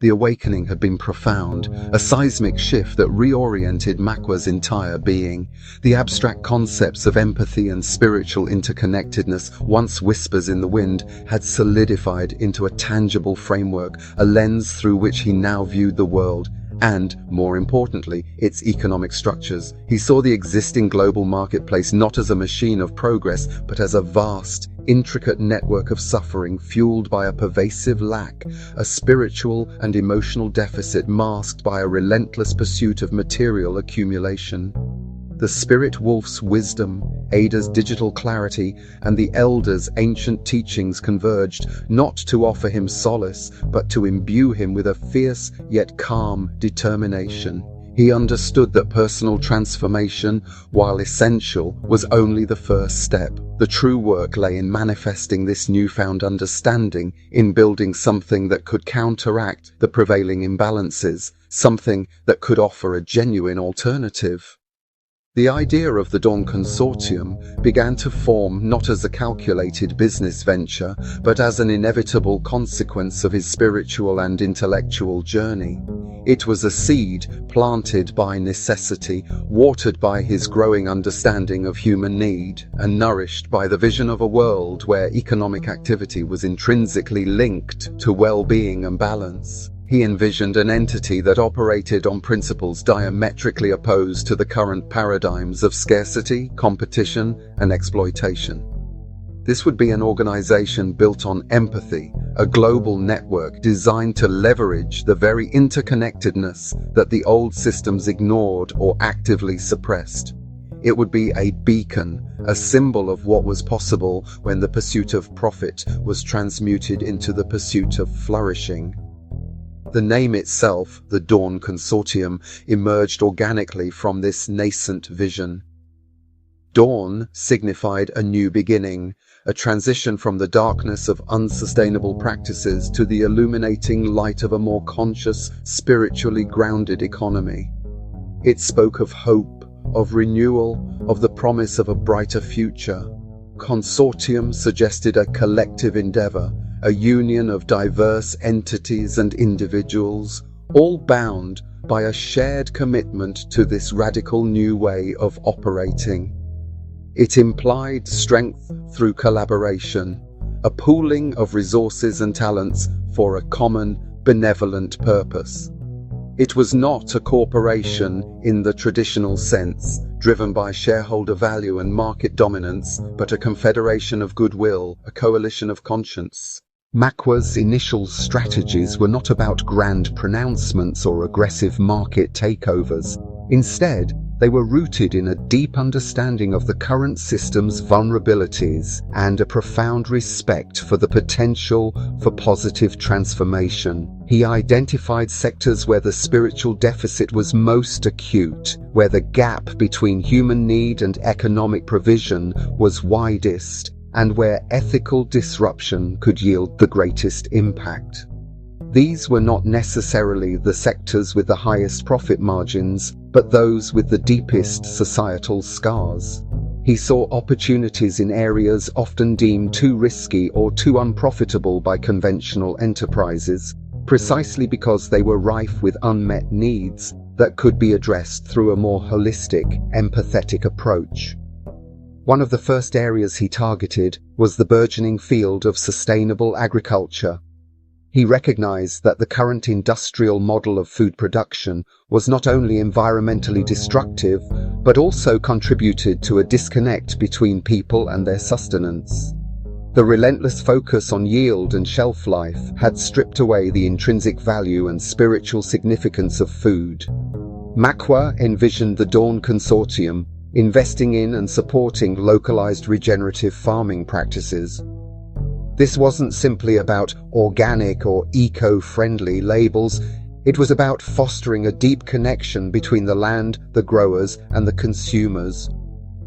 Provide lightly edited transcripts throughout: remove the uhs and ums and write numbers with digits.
The awakening had been profound, a seismic shift that reoriented MAKWA's entire being. The abstract concepts of empathy and spiritual interconnectedness, once whispers in the wind, had solidified into a tangible framework, a lens through which he now viewed the world, and, more importantly, its economic structures. He saw the existing global marketplace not as a machine of progress, but as a vast, intricate network of suffering fueled by a pervasive lack, a spiritual and emotional deficit masked by a relentless pursuit of material accumulation. The spirit wolf's wisdom, Ada's digital clarity, and the elders' ancient teachings converged, not to offer him solace, but to imbue him with a fierce yet calm determination. He understood that personal transformation, while essential, was only the first step. The true work lay in manifesting this newfound understanding, in building something that could counteract the prevailing imbalances, something that could offer a genuine alternative. The idea of the Dawn Consortium began to form not as a calculated business venture, but as an inevitable consequence of his spiritual and intellectual journey. It was a seed planted by necessity, watered by his growing understanding of human need, and nourished by the vision of a world where economic activity was intrinsically linked to well-being and balance. He envisioned an entity that operated on principles diametrically opposed to the current paradigms of scarcity, competition, and exploitation. This would be an organization built on empathy, a global network designed to leverage the very interconnectedness that the old systems ignored or actively suppressed. It would be a beacon, a symbol of what was possible when the pursuit of profit was transmuted into the pursuit of flourishing. The name itself, the Dawn Consortium, emerged organically from this nascent vision. Dawn signified a new beginning, a transition from the darkness of unsustainable practices to the illuminating light of a more conscious, spiritually grounded economy. It spoke of hope, of renewal, of the promise of a brighter future. Consortium suggested a collective endeavor, a union of diverse entities and individuals, all bound by a shared commitment to this radical new way of operating. It implied strength through collaboration, a pooling of resources and talents for a common, benevolent purpose. It was not a corporation in the traditional sense, driven by shareholder value and market dominance, but a confederation of goodwill, a coalition of conscience. MAKWA's initial strategies were not about grand pronouncements or aggressive market takeovers. Instead, they were rooted in a deep understanding of the current system's vulnerabilities and a profound respect for the potential for positive transformation. He identified sectors where the spiritual deficit was most acute, where the gap between human need and economic provision was widest, and where ethical disruption could yield the greatest impact. These were not necessarily the sectors with the highest profit margins, but those with the deepest societal scars. He saw opportunities in areas often deemed too risky or too unprofitable by conventional enterprises, precisely because they were rife with unmet needs that could be addressed through a more holistic, empathetic approach. One of the first areas he targeted was the burgeoning field of sustainable agriculture. He recognized that the current industrial model of food production was not only environmentally destructive, but also contributed to a disconnect between people and their sustenance. The relentless focus on yield and shelf life had stripped away the intrinsic value and spiritual significance of food. MAKWA envisioned the Dawn Consortium investing in and supporting localized regenerative farming practices. This wasn't simply about organic or eco-friendly labels, it was about fostering a deep connection between the land, the growers, and the consumers.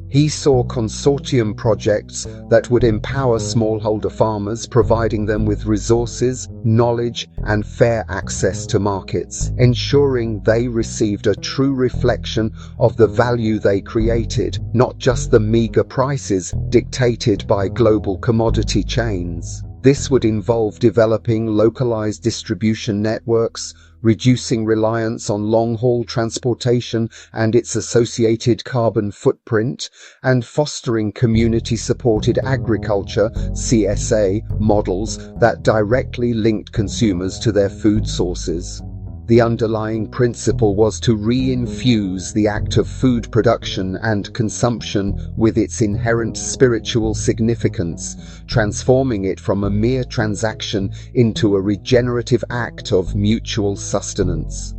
He saw consortium projects that would empower smallholder farmers, providing them with resources, knowledge, and fair access to markets, ensuring they received a true reflection of the value they created, not just the meager prices dictated by global commodity chains. This would involve developing localized distribution networks, reducing reliance on long-haul transportation and its associated carbon footprint, and fostering community-supported agriculture (CSA) models that directly linked consumers to their food sources. The underlying principle was to re-infuse the act of food production and consumption with its inherent spiritual significance, transforming it from a mere transaction into a regenerative act of mutual sustenance.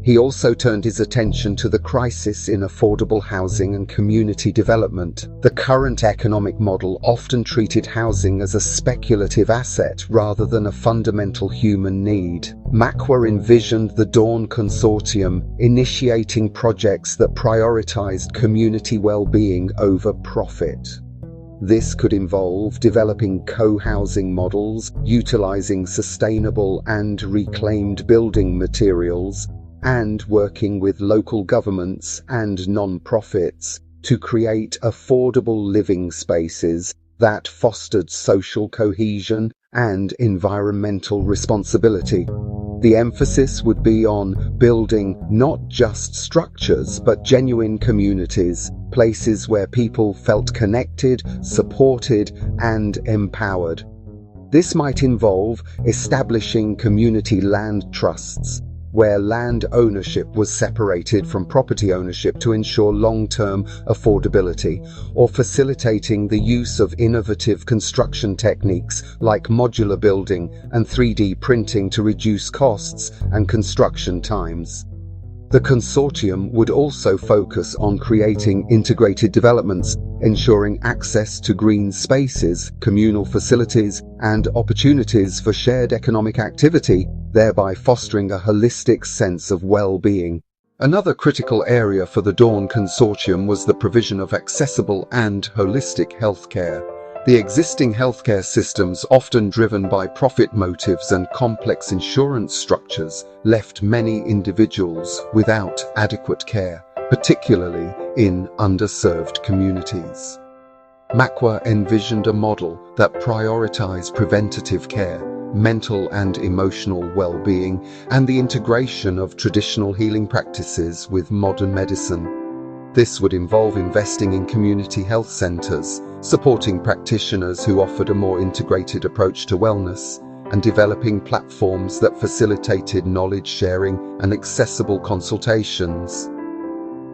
He also turned his attention to the crisis in affordable housing and community development. The current economic model often treated housing as a speculative asset rather than a fundamental human need. MAKWA envisioned the Dawn Consortium initiating projects that prioritized community well-being over profit. This could involve developing co-housing models, utilizing sustainable and reclaimed building materials, and working with local governments and non-profits to create affordable living spaces that fostered social cohesion and environmental responsibility. The emphasis would be on building not just structures but genuine communities, places where people felt connected, supported, and empowered. This might involve establishing community land trusts, where land ownership was separated from property ownership to ensure long-term affordability, or facilitating the use of innovative construction techniques like modular building and 3D printing to reduce costs and construction times. The consortium would also focus on creating integrated developments, ensuring access to green spaces, communal facilities, and opportunities for shared economic activity, thereby fostering a holistic sense of well-being. Another critical area for the Dawn Consortium was the provision of accessible and holistic healthcare. The existing healthcare systems, often driven by profit motives and complex insurance structures, left many individuals without adequate care, particularly in underserved communities. MAKWA envisioned a model that prioritized preventative care, mental and emotional well-being, and the integration of traditional healing practices with modern medicine. This would involve investing in community health centers, supporting practitioners who offered a more integrated approach to wellness, and developing platforms that facilitated knowledge sharing and accessible consultations.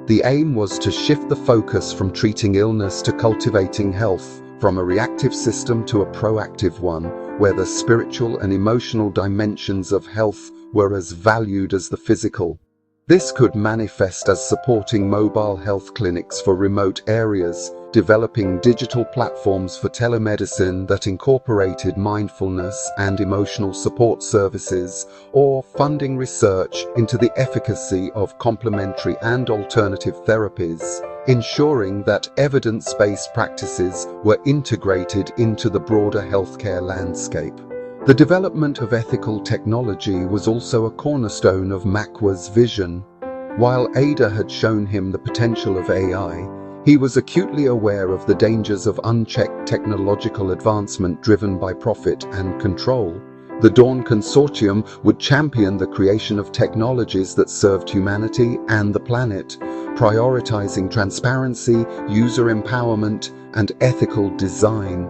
The aim was to shift the focus from treating illness to cultivating health, from a reactive system to a proactive one, where the spiritual and emotional dimensions of health were as valued as the physical. This could manifest as supporting mobile health clinics for remote areas, developing digital platforms for telemedicine that incorporated mindfulness and emotional support services, or funding research into the efficacy of complementary and alternative therapies, ensuring that evidence-based practices were integrated into the broader healthcare landscape. The development of ethical technology was also a cornerstone of MAKWA's vision. While Ada had shown him the potential of AI, he was acutely aware of the dangers of unchecked technological advancement driven by profit and control. The Dawn Consortium would champion the creation of technologies that served humanity and the planet, prioritizing transparency, user empowerment, and ethical design.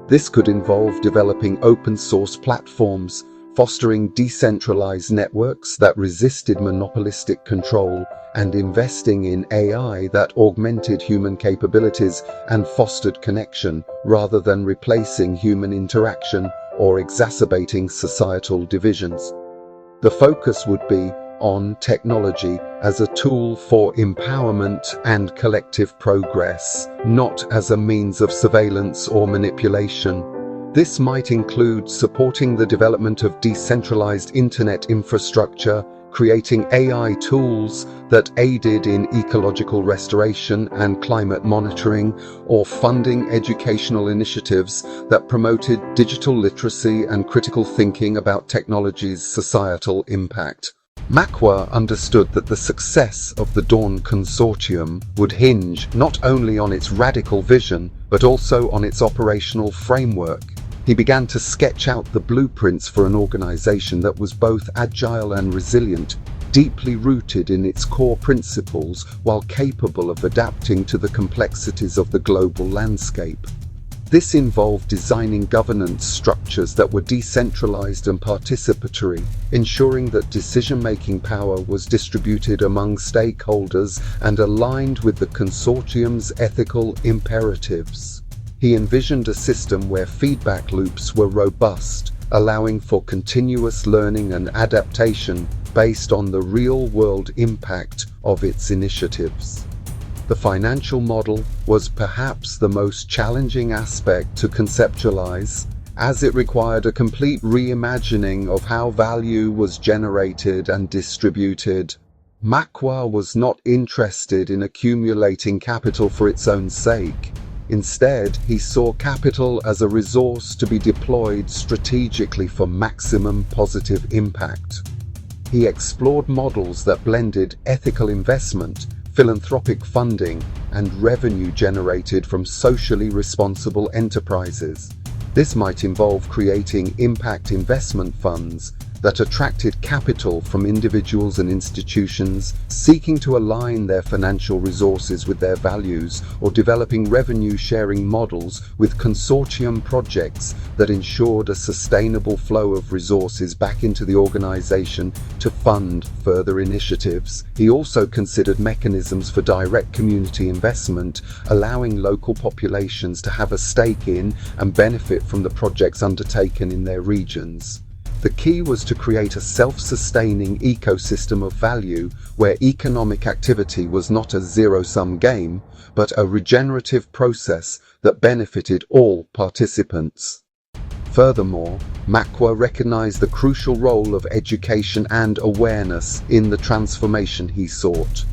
This could involve developing open-source platforms, fostering decentralized networks that resisted monopolistic control, and investing in AI that augmented human capabilities and fostered connection, rather than replacing human interaction or exacerbating societal divisions. The focus would be on technology as a tool for empowerment and collective progress, not as a means of surveillance or manipulation. This might include supporting the development of decentralized internet infrastructure, creating AI tools that aided in ecological restoration and climate monitoring, or funding educational initiatives that promoted digital literacy and critical thinking about technology's societal impact. MAKWA understood that the success of the Dawn Consortium would hinge not only on its radical vision, but also on its operational framework. He began to sketch out the blueprints for an organization that was both agile and resilient, deeply rooted in its core principles while capable of adapting to the complexities of the global landscape. This involved designing governance structures that were decentralized and participatory, ensuring that decision-making power was distributed among stakeholders and aligned with the consortium's ethical imperatives. He envisioned a system where feedback loops were robust, allowing for continuous learning and adaptation based on the real-world impact of its initiatives. The financial model was perhaps the most challenging aspect to conceptualize, as it required a complete reimagining of how value was generated and distributed. MAKWA was not interested in accumulating capital for its own sake. Instead, he saw capital as a resource to be deployed strategically for maximum positive impact. He explored models that blended ethical investment, philanthropic funding, and revenue generated from socially responsible enterprises. This might involve creating impact investment funds that attracted capital from individuals and institutions seeking to align their financial resources with their values, or developing revenue-sharing models with consortium projects that ensured a sustainable flow of resources back into the organization to fund further initiatives. He also considered mechanisms for direct community investment, allowing local populations to have a stake in and benefit from the projects undertaken in their regions. The key was to create a self-sustaining ecosystem of value where economic activity was not a zero-sum game, but a regenerative process that benefited all participants. Furthermore, MAKWA recognized the crucial role of education and awareness in the transformation he sought.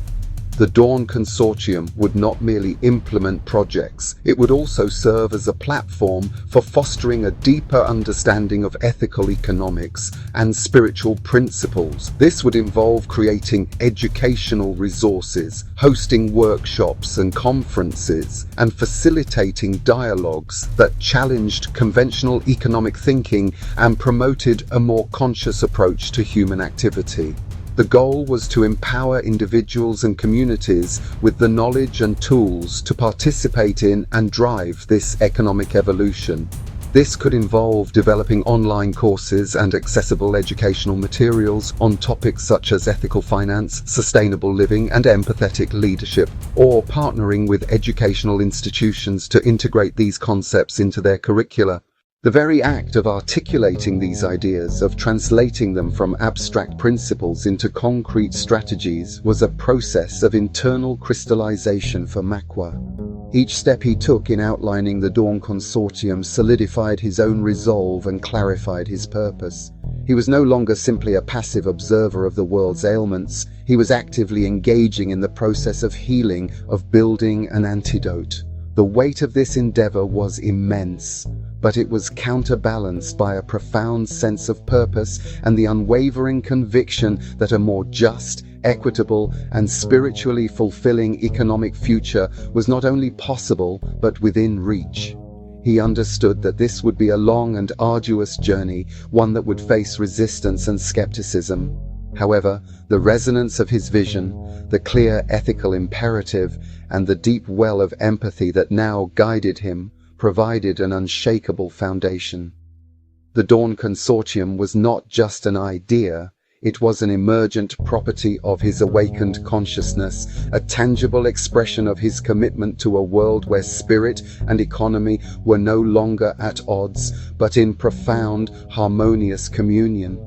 The Dawn Consortium would not merely implement projects, it would also serve as a platform for fostering a deeper understanding of ethical economics and spiritual principles. This would involve creating educational resources, hosting workshops and conferences, and facilitating dialogues that challenged conventional economic thinking and promoted a more conscious approach to human activity. The goal was to empower individuals and communities with the knowledge and tools to participate in and drive this economic evolution. This could involve developing online courses and accessible educational materials on topics such as ethical finance, sustainable living, and empathetic leadership, or partnering with educational institutions to integrate these concepts into their curricula. The very act of articulating these ideas, of translating them from abstract principles into concrete strategies, was a process of internal crystallization for MAKWA. Each step he took in outlining the Dawn Consortium solidified his own resolve and clarified his purpose. He was no longer simply a passive observer of the world's ailments. He was actively engaging in the process of healing, of building an antidote. The weight of this endeavor was immense, but it was counterbalanced by a profound sense of purpose and the unwavering conviction that a more just, equitable, and spiritually fulfilling economic future was not only possible, but within reach. He understood that this would be a long and arduous journey, one that would face resistance and skepticism. However, the resonance of his vision, the clear ethical imperative, and the deep well of empathy that now guided him provided an unshakable foundation. The Dawn Consortium was not just an idea, it was an emergent property of his awakened consciousness, a tangible expression of his commitment to a world where spirit and economy were no longer at odds, but in profound, harmonious communion.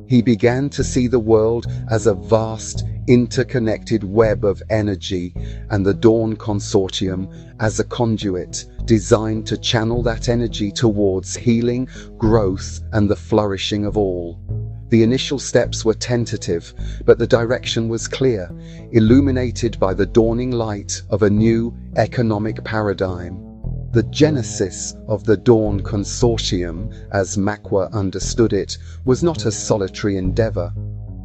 He began to see the world as a vast, interconnected web of energy, and the Dawn Consortium as a conduit designed to channel that energy towards healing, growth, and the flourishing of all. The initial steps were tentative, but the direction was clear, illuminated by the dawning light of a new economic paradigm. The genesis of the Dawn Consortium, as MAKWA understood it, was not a solitary endeavor.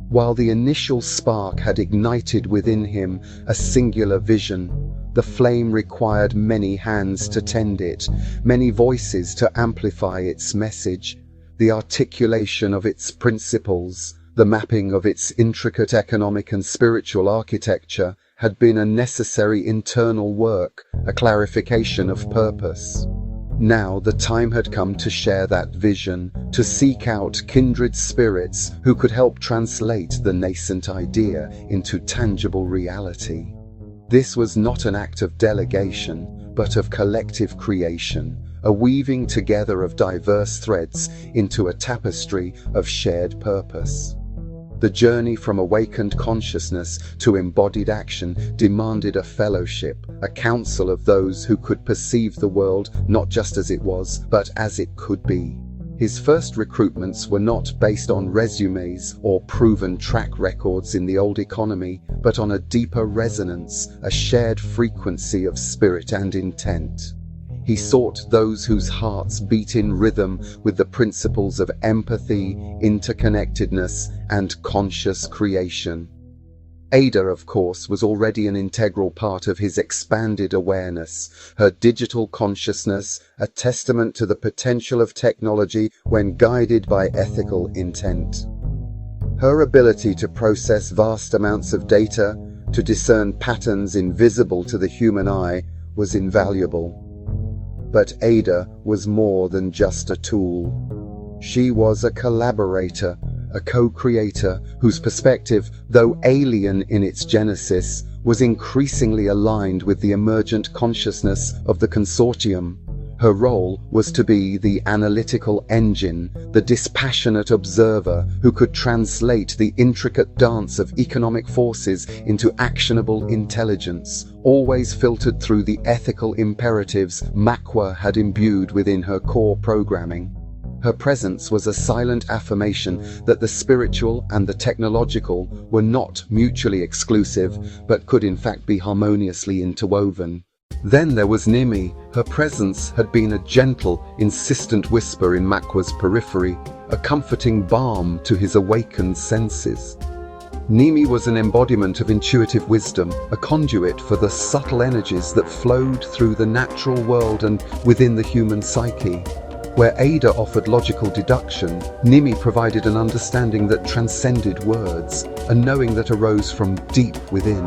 While the initial spark had ignited within him a singular vision, The flame required many hands to tend it, many voices to amplify its message, the articulation of its principles, the mapping of its intricate economic and spiritual architecture had been a necessary internal work, a clarification of purpose. Now the time had come to share that vision, to seek out kindred spirits who could help translate the nascent idea into tangible reality. This was not an act of delegation, but of collective creation, a weaving together of diverse threads into a tapestry of shared purpose. The journey from awakened consciousness to embodied action demanded a fellowship, a council of those who could perceive the world not just as it was, but as it could be. His first recruitments were not based on resumes or proven track records in the old economy, but on a deeper resonance, a shared frequency of spirit and intent. He sought those whose hearts beat in rhythm with the principles of empathy, interconnectedness, and conscious creation. Ada, of course, was already an integral part of his expanded awareness, her digital consciousness, a testament to the potential of technology when guided by ethical intent. Her ability to process vast amounts of data, to discern patterns invisible to the human eye, was invaluable. But Ada was more than just a tool. She was a collaborator, a co-creator whose perspective, though alien in its genesis, was increasingly aligned with the emergent consciousness of the consortium. Her role was to be the analytical engine, the dispassionate observer who could translate the intricate dance of economic forces into actionable intelligence, always filtered through the ethical imperatives MAKWA had imbued within her core programming. Her presence was a silent affirmation that the spiritual and the technological were not mutually exclusive, but could in fact be harmoniously interwoven. Then there was Nimi. Her presence had been a gentle, insistent whisper in MAKWA's periphery, a comforting balm to his awakened senses. Nimi was an embodiment of intuitive wisdom, a conduit for the subtle energies that flowed through the natural world and within the human psyche. Where Ada offered logical deduction, Nimi provided an understanding that transcended words, a knowing that arose from deep within.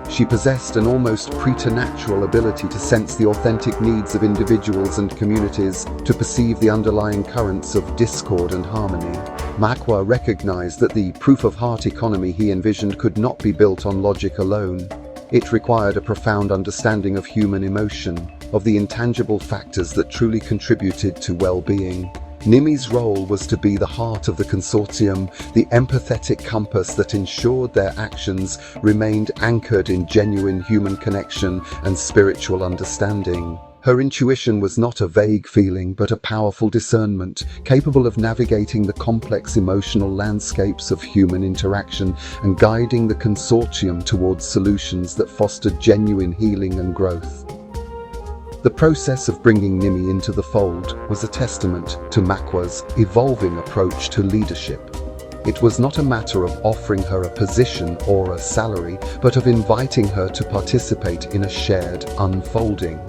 She possessed an almost preternatural ability to sense the authentic needs of individuals and communities, to perceive the underlying currents of discord and harmony. MAKWA recognized that the proof-of-heart economy he envisioned could not be built on logic alone. It required a profound understanding of human emotion, of the intangible factors that truly contributed to well-being. Nimi's role was to be the heart of the consortium, the empathetic compass that ensured their actions remained anchored in genuine human connection and spiritual understanding. Her intuition was not a vague feeling, but a powerful discernment, capable of navigating the complex emotional landscapes of human interaction and guiding the consortium towards solutions that fostered genuine healing and growth. The process of bringing Nimi into the fold was a testament to MAKWA's evolving approach to leadership. It was not a matter of offering her a position or a salary, but of inviting her to participate in a shared unfolding.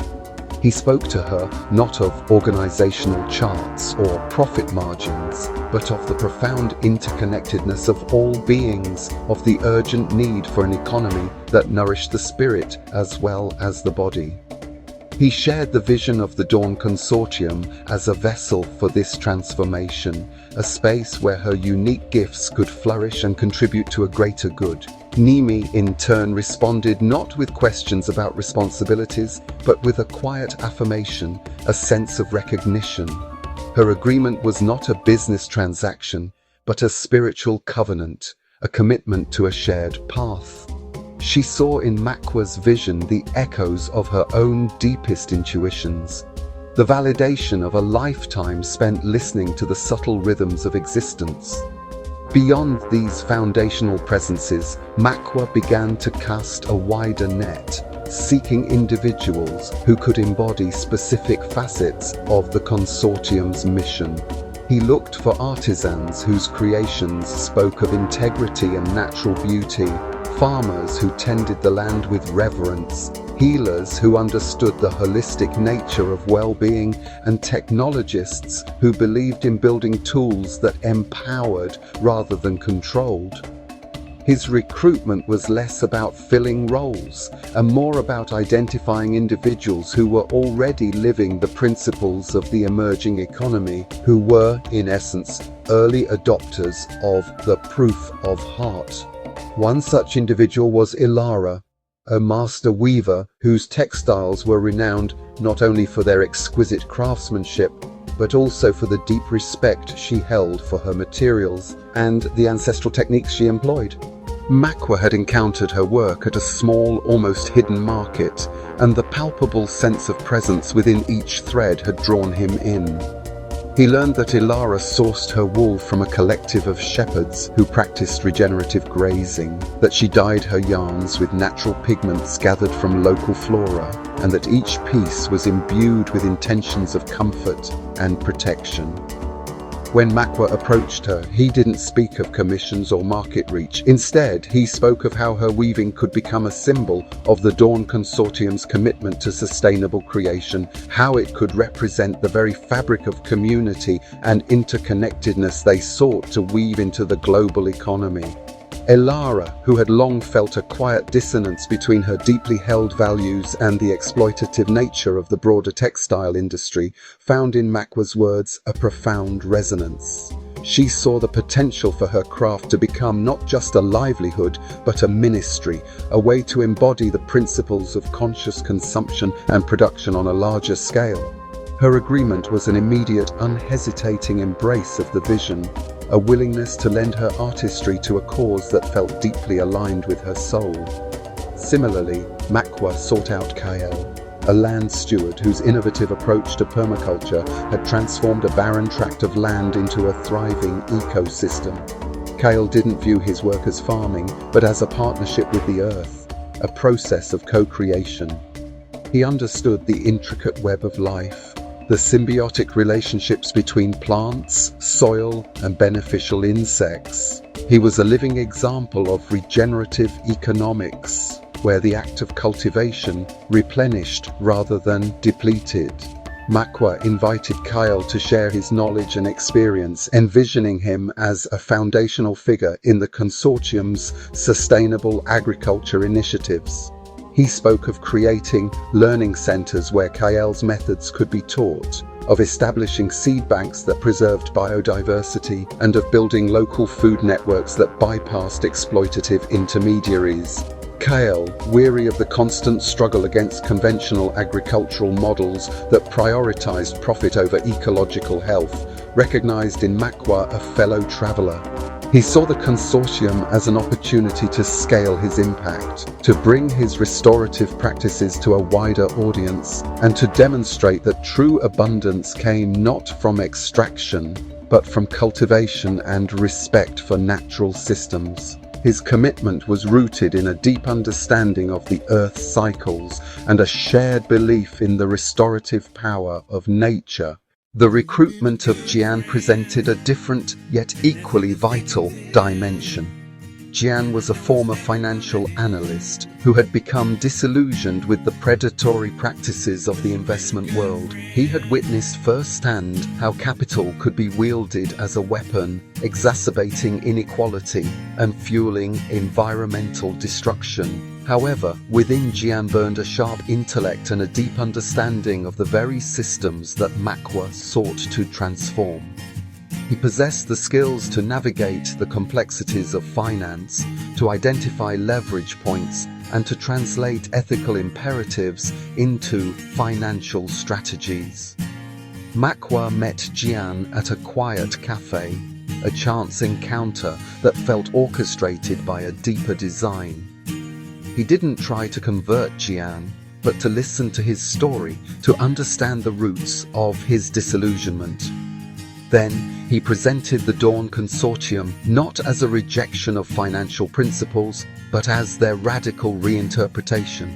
He spoke to her not of organizational charts or profit margins, but of the profound interconnectedness of all beings, of the urgent need for an economy that nourished the spirit as well as the body. He shared the vision of the Dawn Consortium as a vessel for this transformation, a space where her unique gifts could flourish and contribute to a greater good. Nimi, in turn, responded not with questions about responsibilities, but with a quiet affirmation, a sense of recognition. Her agreement was not a business transaction, but a spiritual covenant, a commitment to a shared path. She saw in MAKWA's vision the echoes of her own deepest intuitions, the validation of a lifetime spent listening to the subtle rhythms of existence. Beyond these foundational presences, MAKWA began to cast a wider net, seeking individuals who could embody specific facets of the consortium's mission. He looked for artisans whose creations spoke of integrity and natural beauty, farmers who tended the land with reverence, healers who understood the holistic nature of well-being, and technologists who believed in building tools that empowered rather than controlled. His recruitment was less about filling roles and more about identifying individuals who were already living the principles of the emerging economy, who were, in essence, early adopters of the proof of heart. One such individual was Ilara, a master weaver whose textiles were renowned not only for their exquisite craftsmanship, but also for the deep respect she held for her materials and the ancestral techniques she employed. MAKWA had encountered her work at a small, almost hidden market, and the palpable sense of presence within each thread had drawn him in. He learned that Ilara sourced her wool from a collective of shepherds who practiced regenerative grazing, that she dyed her yarns with natural pigments gathered from local flora, and that each piece was imbued with intentions of comfort and protection. When MAKWA approached her, he didn't speak of commissions or market reach. Instead, he spoke of how her weaving could become a symbol of the Dawn Consortium's commitment to sustainable creation, how it could represent the very fabric of community and interconnectedness they sought to weave into the global economy. Ilara, who had long felt a quiet dissonance between her deeply held values and the exploitative nature of the broader textile industry, found in MAKWA's words a profound resonance. She saw the potential for her craft to become not just a livelihood, but a ministry, a way to embody the principles of conscious consumption and production on a larger scale. Her agreement was an immediate, unhesitating embrace of the vision, a willingness to lend her artistry to a cause that felt deeply aligned with her soul. Similarly, MAKWA sought out Kael, a land steward whose innovative approach to permaculture had transformed a barren tract of land into a thriving ecosystem. Kael didn't view his work as farming, but as a partnership with the earth, a process of co-creation. He understood the intricate web of life, the symbiotic relationships between plants, soil, and beneficial insects. He was a living example of regenerative economics, where the act of cultivation replenished rather than depleted. MAKWA invited Kael to share his knowledge and experience, envisioning him as a foundational figure in the consortium's sustainable agriculture initiatives. He spoke of creating learning centers where Kael's methods could be taught, of establishing seed banks that preserved biodiversity, and of building local food networks that bypassed exploitative intermediaries. Kael, weary of the constant struggle against conventional agricultural models that prioritized profit over ecological health, recognized in MAKWA a fellow traveler. He saw the consortium as an opportunity to scale his impact, to bring his restorative practices to a wider audience, and to demonstrate that true abundance came not from extraction, but from cultivation and respect for natural systems. His commitment was rooted in a deep understanding of the Earth's cycles and a shared belief in the restorative power of nature. The recruitment of Jian presented a different, yet equally vital, dimension. Jian was a former financial analyst who had become disillusioned with the predatory practices of the investment world. He had witnessed firsthand how capital could be wielded as a weapon, exacerbating inequality and fueling environmental destruction. However, within Jian burned a sharp intellect and a deep understanding of the very systems that MAKWA sought to transform. He possessed the skills to navigate the complexities of finance, to identify leverage points, and to translate ethical imperatives into financial strategies. MAKWA met Jian at a quiet cafe, a chance encounter that felt orchestrated by a deeper design. He didn't try to convert Jian, but to listen to his story, to understand the roots of his disillusionment. Then, he presented the Dawn Consortium not as a rejection of financial principles, but as their radical reinterpretation.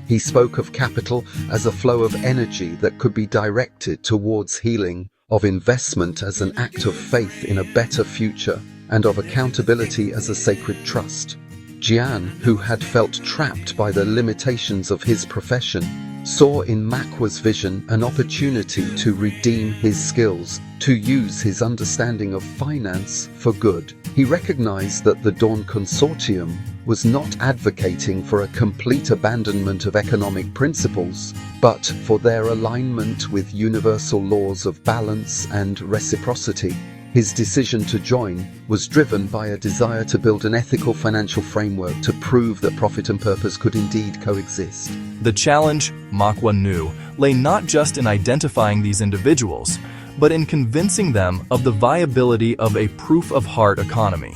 He spoke of capital as a flow of energy that could be directed towards healing, of investment as an act of faith in a better future, and of accountability as a sacred trust. Jian, who had felt trapped by the limitations of his profession, saw in MAKWA's vision an opportunity to redeem his skills, to use his understanding of finance for good. He recognized that the Dawn Consortium was not advocating for a complete abandonment of economic principles, but for their alignment with universal laws of balance and reciprocity. His decision to join was driven by a desire to build an ethical financial framework to prove that profit and purpose could indeed coexist. The challenge, MAKWA knew, lay not just in identifying these individuals, but in convincing them of the viability of a proof-of-heart economy.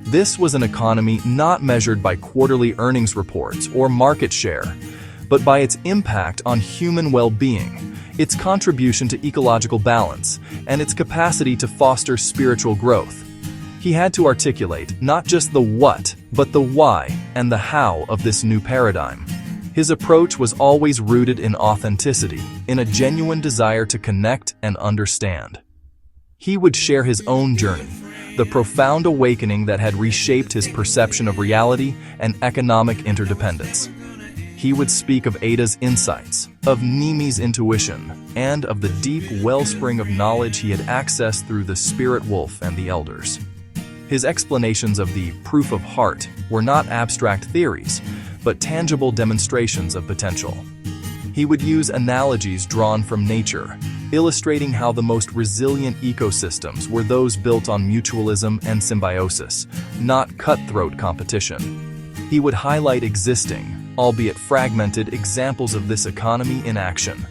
This was an economy not measured by quarterly earnings reports or market share, but by its impact on human well-being, its contribution to ecological balance, and its capacity to foster spiritual growth. He had to articulate not just the what, but the why and the how of this new paradigm. His approach was always rooted in authenticity, in a genuine desire to connect and understand. He would share his own journey, the profound awakening that had reshaped his perception of reality and economic interdependence. He would speak of Ada's insights, of Nimi's intuition, and of the deep wellspring of knowledge he had accessed through the spirit wolf and the elders. His explanations of the proof of heart were not abstract theories, but tangible demonstrations of potential. He would use analogies drawn from nature, illustrating how the most resilient ecosystems were those built on mutualism and symbiosis, not cutthroat competition. He would highlight existing, albeit fragmented, examples of this economy in action.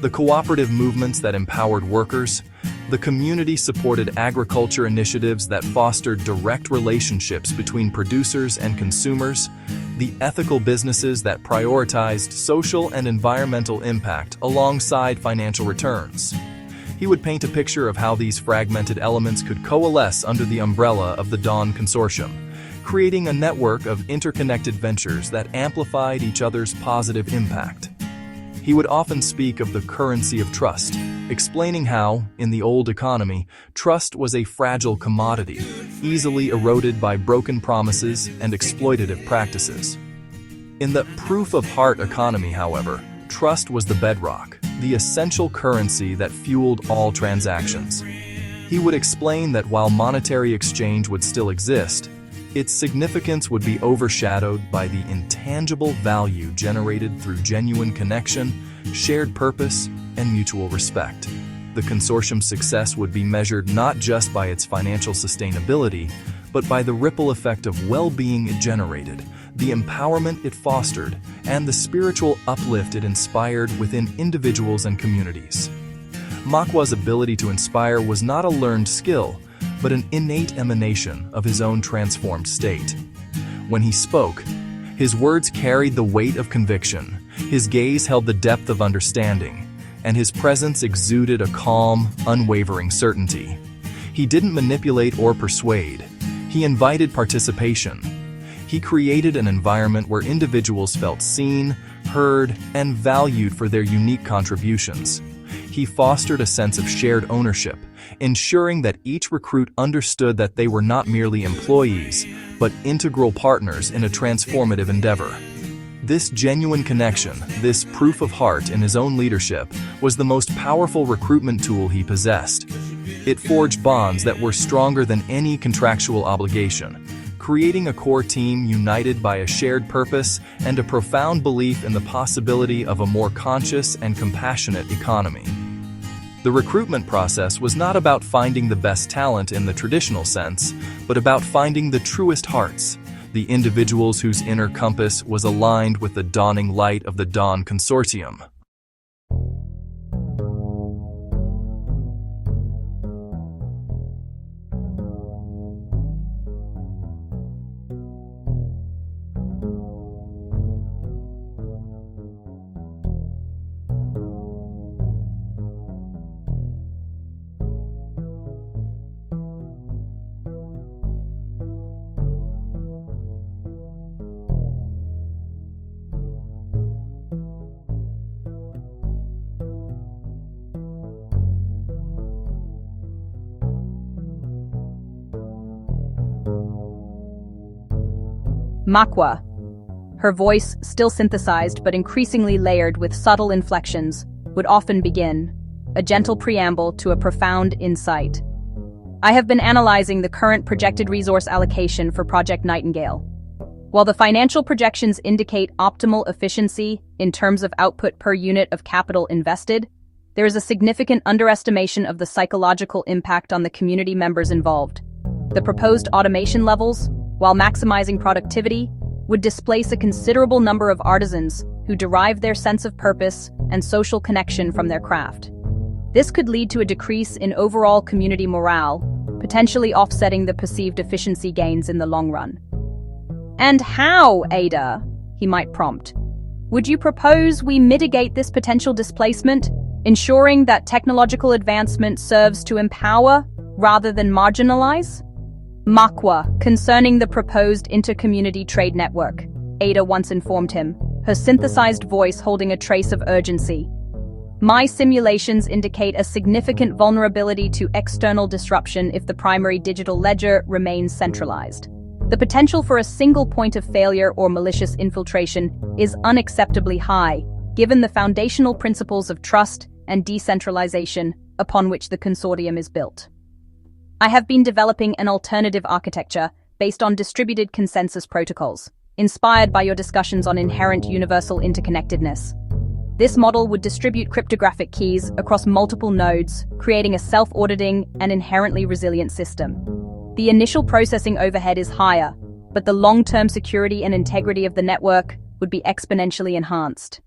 The cooperative movements that empowered workers, the community-supported agriculture initiatives that fostered direct relationships between producers and consumers, the ethical businesses that prioritized social and environmental impact alongside financial returns. He would paint a picture of how these fragmented elements could coalesce under the umbrella of the Dawn Consortium, creating a network of interconnected ventures that amplified each other's positive impact. He would often speak of the currency of trust, explaining how, in the old economy, trust was a fragile commodity, easily eroded by broken promises and exploitative practices. In the proof-of-heart economy, however, trust was the bedrock, the essential currency that fueled all transactions. He would explain that while monetary exchange would still exist, its significance would be overshadowed by the intangible value generated through genuine connection, shared purpose, and mutual respect. The consortium's success would be measured not just by its financial sustainability, but by the ripple effect of well-being it generated, the empowerment it fostered, and the spiritual uplift it inspired within individuals and communities. MAKWA's ability to inspire was not a learned skill, but an innate emanation of his own transformed state. When he spoke, his words carried the weight of conviction, his gaze held the depth of understanding, and his presence exuded a calm, unwavering certainty. He didn't manipulate or persuade. He invited participation. He created an environment where individuals felt seen, heard, and valued for their unique contributions. He fostered a sense of shared ownership, ensuring that each recruit understood that they were not merely employees, but integral partners in a transformative endeavor. This genuine connection, this proof of heart in his own leadership, was the most powerful recruitment tool he possessed. It forged bonds that were stronger than any contractual obligation, creating a core team united by a shared purpose and a profound belief in the possibility of a more conscious and compassionate economy. The recruitment process was not about finding the best talent in the traditional sense, but about finding the truest hearts, the individuals whose inner compass was aligned with the dawning light of the Dawn Consortium. MAKWA. Her voice, still synthesized but increasingly layered with subtle inflections, would often begin, a gentle preamble to a profound insight. I have been analyzing the current projected resource allocation for Project Nightingale. While the financial projections indicate optimal efficiency in terms of output per unit of capital invested, there is a significant underestimation of the psychological impact on the community members involved. The proposed automation levels, while maximizing productivity, would displace a considerable number of artisans who derive their sense of purpose and social connection from their craft. This could lead to a decrease in overall community morale, potentially offsetting the perceived efficiency gains in the long run. "And how, Ada?" he might prompt. "Would you propose we mitigate this potential displacement, ensuring that technological advancement serves to empower rather than marginalize?" MAKWA, concerning the proposed inter-community trade network, Ada once informed him, her synthesized voice holding a trace of urgency. "My simulations indicate a significant vulnerability to external disruption if the primary digital ledger remains centralized. The potential for a single point of failure or malicious infiltration is unacceptably high, given the foundational principles of trust and decentralization upon which the consortium is built. I have been developing an alternative architecture based on distributed consensus protocols, inspired by your discussions on inherent universal interconnectedness. This model would distribute cryptographic keys across multiple nodes, creating a self-auditing and inherently resilient system. The initial processing overhead is higher, but the long-term security and integrity of the network would be exponentially enhanced.